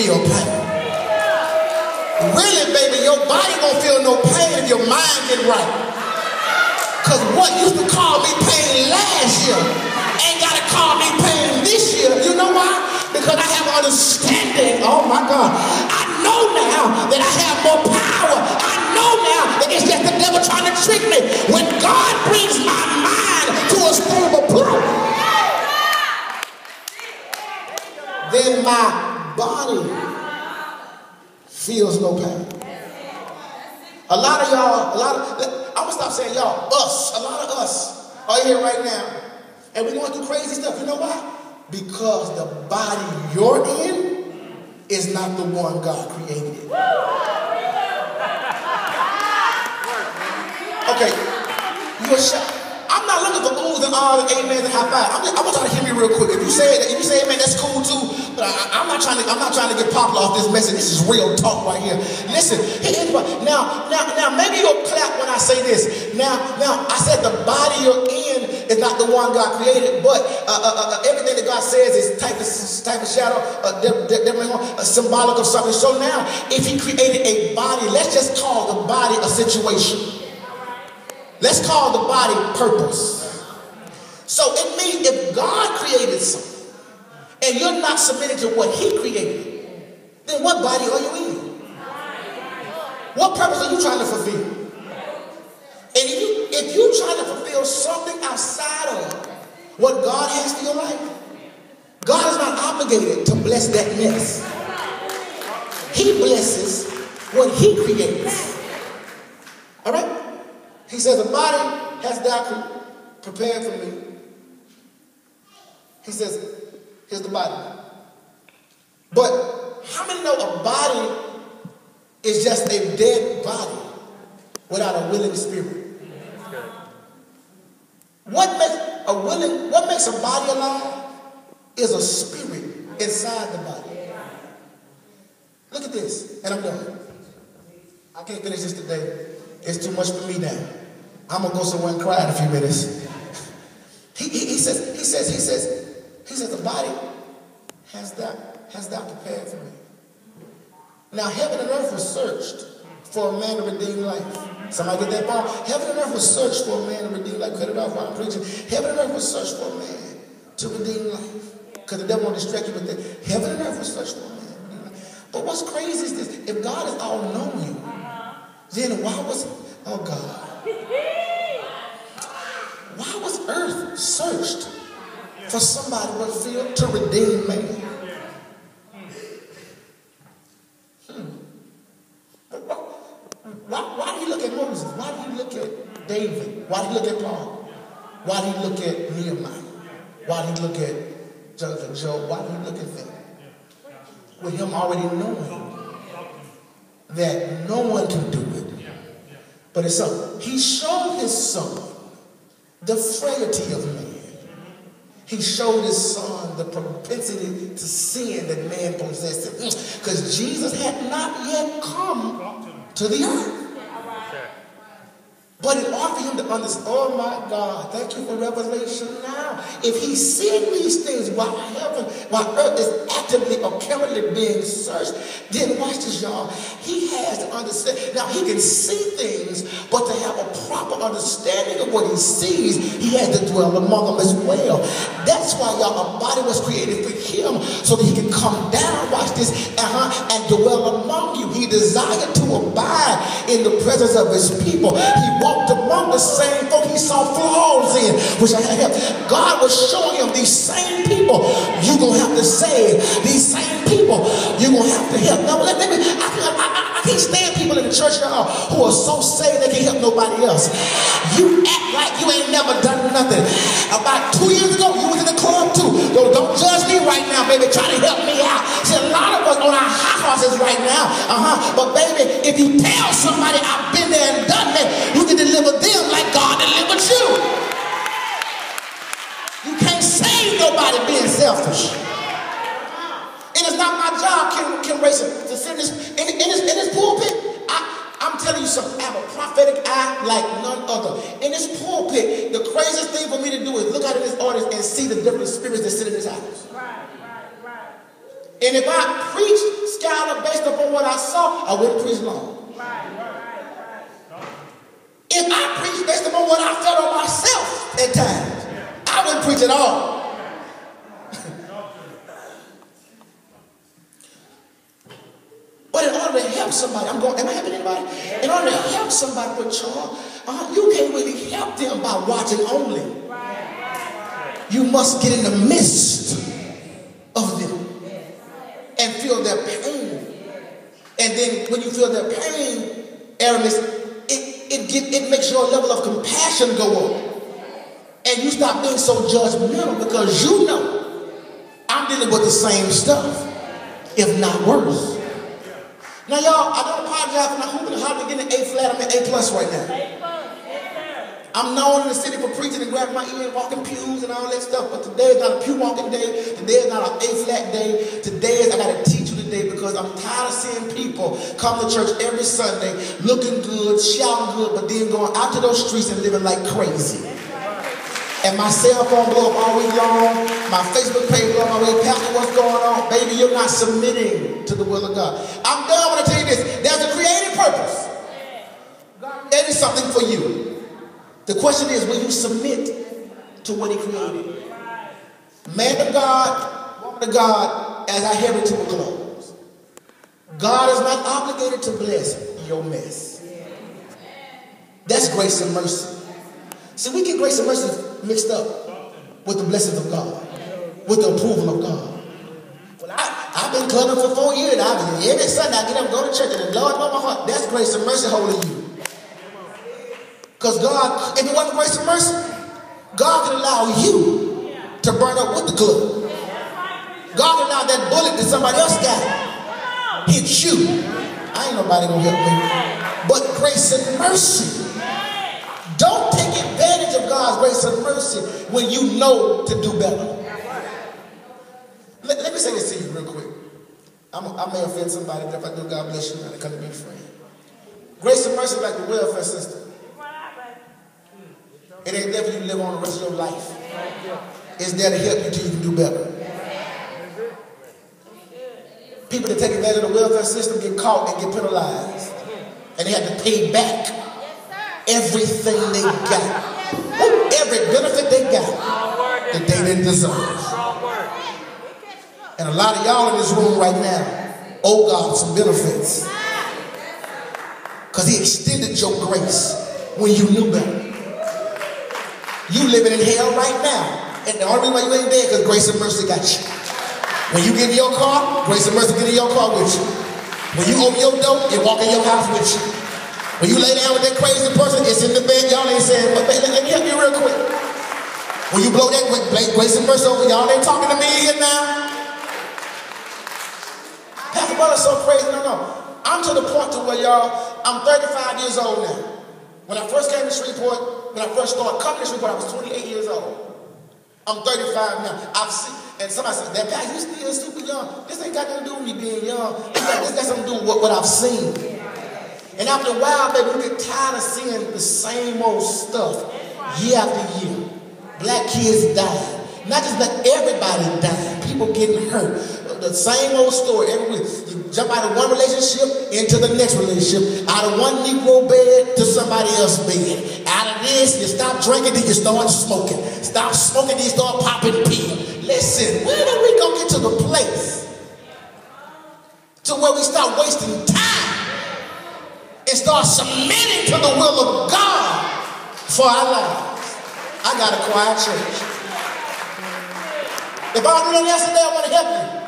feel pain. Really, baby, your body won't feel no pain if your mind get right. Because what used to cause me pain last year ain't got to cause me pain this year. You know why? Because I have understanding. Oh my God. I know now that I have more power. I know now that it's just the devil trying to trick me. When God brings my mind to a stable place, then my body feels no pain. A lot of y'all, I'm gonna stop saying y'all, a lot of us are here right now, and we're going through crazy stuff. You know why? Because the body you're in is not the one God created it. Okay, you're shocked. I'm not looking for oohs and ahs and amens and high five. I want y'all to hear me real quick. If you say amen, that's cool too. But I'm not trying to get popular off this message. This is real talk right here. Listen, now maybe you'll clap when I say this. Now I said the body you're in is not the one God created, but everything that God says is type of shadow, symbolic of something. So now, if He created a body, let's just call the body a situation. Let's call the body purpose. So it means if God created something and you're not submitted to what He created, then what body are you in? What purpose are you trying to fulfill? And if you're trying to fulfill something outside of what God has for your life, God is not obligated to bless that mess. He blesses what He creates. All right? He says, a body has thou prepared for me. He says, here's the body. But how many know a body is just a dead body without a willing spirit? What makes a body alive is a spirit inside the body. Look at this, and I'm done. I can't finish this today. It's too much for me now. I'm gonna go somewhere and cry in a few minutes. He says, the body has thou prepared for me. Now heaven and earth was searched for a man to redeem life. Somebody get that ball? Heaven and earth was searched for a man to redeem life. Cut it off while I'm preaching. Heaven and earth was searched for a man to redeem life. Because the devil won't distract you with that. Heaven and earth was searched for a man to redeem life. But what's crazy is this: if God is all knowing, then why was why was earth searched for somebody to redeem man? Why do you look at Moses? Why do you look at David? Why do you look at Paul? Why do you look at Nehemiah? Why do you look at Jonathan, Job? Why do you look at them? With him already knowing that no one can do it but his son. He showed his son the frailty of man. He showed his son the propensity to sin that man possessed. Because Jesus had not yet come to the earth. But in order for him to understand, oh my God, thank you for revelation now. If he's seeing these things while earth is actively or currently being searched, then watch this, y'all. He has to understand. Now he can see things, but to have a proper understanding of what he sees, he has to dwell among them as well. That's why, y'all, a body was created for him, so that he can come down, watch this, and dwell among you. He desired to abide in the presence of his people. He walked among the same folk he saw flaws in, which I have. God was showing him these same people you're going to have to save. These same people you're going to have to help. Now, I can't stand people in the church now who are so saved they can't help nobody else. You act like you ain't never done nothing. About 2 years ago, you was in the club too. Don't judge me right now, baby. Try to help me out. See, a lot of us on our high horses right now. But baby, if you tell somebody I've been there and done that, you can deliver them like God delivered you. You can't save nobody being selfish. And it's not my job, Kim Racing, to sit in this pulpit. I'm telling you something. I have a prophetic eye like none other. In this pulpit, the craziest thing for me to do is look out in this audience and see the different spirits that sit in this house. Right. And if I preach preach at all. But in order to help somebody, am I helping anybody? In order to help somebody with Charles, you can't really help them by watching only. You must get in the midst of them and feel their pain. And then when you feel their pain, Aramis, it makes your level of compassion go up. And you stop being so judgmental because you know I'm dealing with the same stuff, if not worse. Now, y'all, I don't apologize for not hooping and hollering, getting an A flat. I'm an A plus right now. I'm known in the city for preaching and grabbing my ear and walking pews and all that stuff. But today is not a pew walking day. Today is not an A flat day. Today is I got to teach you today because I'm tired of seeing people come to church every Sunday looking good, shouting good, but then going out to those streets and living like crazy. And my cell phone blow up all week long. My Facebook page blow up all week. Pastor, what's going on? Baby, you're not submitting to the will of God. I'm done when I tell you this. There's a creative purpose. God created something for you. The question is, will you submit to what he created? Man of God, woman of God, as I head into a close, God is not obligated to bless your mess. That's grace and mercy. See, we get grace and mercy mixed up with the blessings of God, with the approval of God. Well, I've been clubbing for 4 years. Every Sunday I get up and go to church and the Lord knows my heart. That's grace and mercy holding you. Because God, if it wasn't grace and mercy, God can allow you to burn up with the club. God can allow that bullet that somebody else got hit you. I ain't nobody gonna help me. But grace and mercy. Don't take advantage of God's grace and mercy when you know to do better. Let me say this to you real quick. I may offend somebody, but if I do, God bless you, and I come to be a friend. Grace and mercy is like the welfare system. It ain't there for you to live on the rest of your life. It's there to help you till you can do better. People that take advantage of the welfare system get caught and get penalized. And they have to pay back everything they got. Every benefit they got that they didn't deserve. And a lot of y'all in this room right now owe God some benefits. Because he extended your grace when you knew better. You living in hell right now. And the only reason why you ain't there is because grace and mercy got you. When you get in your car, grace and mercy get in your car with you. When you open your door, it walk in your house with you. When you lay down with that crazy person, it's in the bed. Y'all ain't saying, but let me help you real quick. When you blow that grace and mercy over, y'all ain't talking to me here now. Pastor Butler's so crazy. No. I'm to the point to where y'all, I'm 35 years old now. When I first came to Shreveport, when I first started coming to Shreveport, I was 28 years old. I'm 35 now. I've seen, and somebody said, that pastor, you still super young. This ain't got nothing to do with me being young. This got something to do with what I've seen. And after a while, baby, we get tired of seeing the same old stuff year after year. Black kids dying. Not just like everybody dying. People getting hurt. The same old story every week. You jump out of one relationship into the next relationship. Out of one Negro bed to somebody else's bed. Out of this, you stop drinking, then you start smoking. Stop smoking, then you start popping pills. Listen, when are we going to get to the place to where we start wasting time and start submitting to the will of God for our lives? I got a quiet church. If I do that yesterday, I want to help you.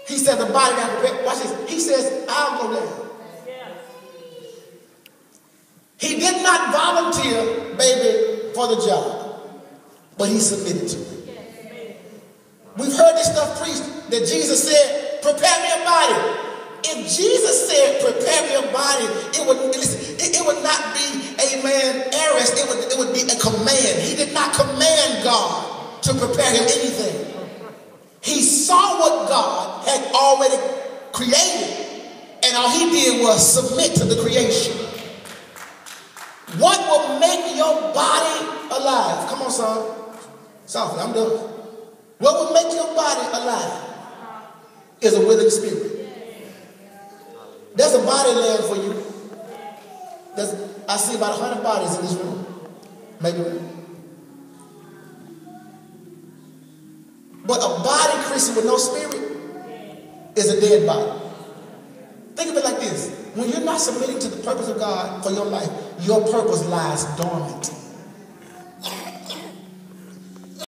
He said the body got prepared. Watch this. He says, I'll go down. He did not volunteer, baby, for the job, but he submitted to it. We've heard this stuff preached that Jesus said, prepare me a body. If Jesus said, prepare me a body, it would not be, amen, errors. It would be a command. He did not command God to prepare him anything. He saw what God had already created, and all he did was submit to the creation. What will make your body alive? Come on, son. Softly, I'm done. What will make your body alive is a willing spirit. There's a body land for you. I see about 100 bodies in this room. Maybe. But a body, Christian, with no spirit is a dead body. Think of it like this. When you're not submitting to the purpose of God for your life, your purpose lies dormant.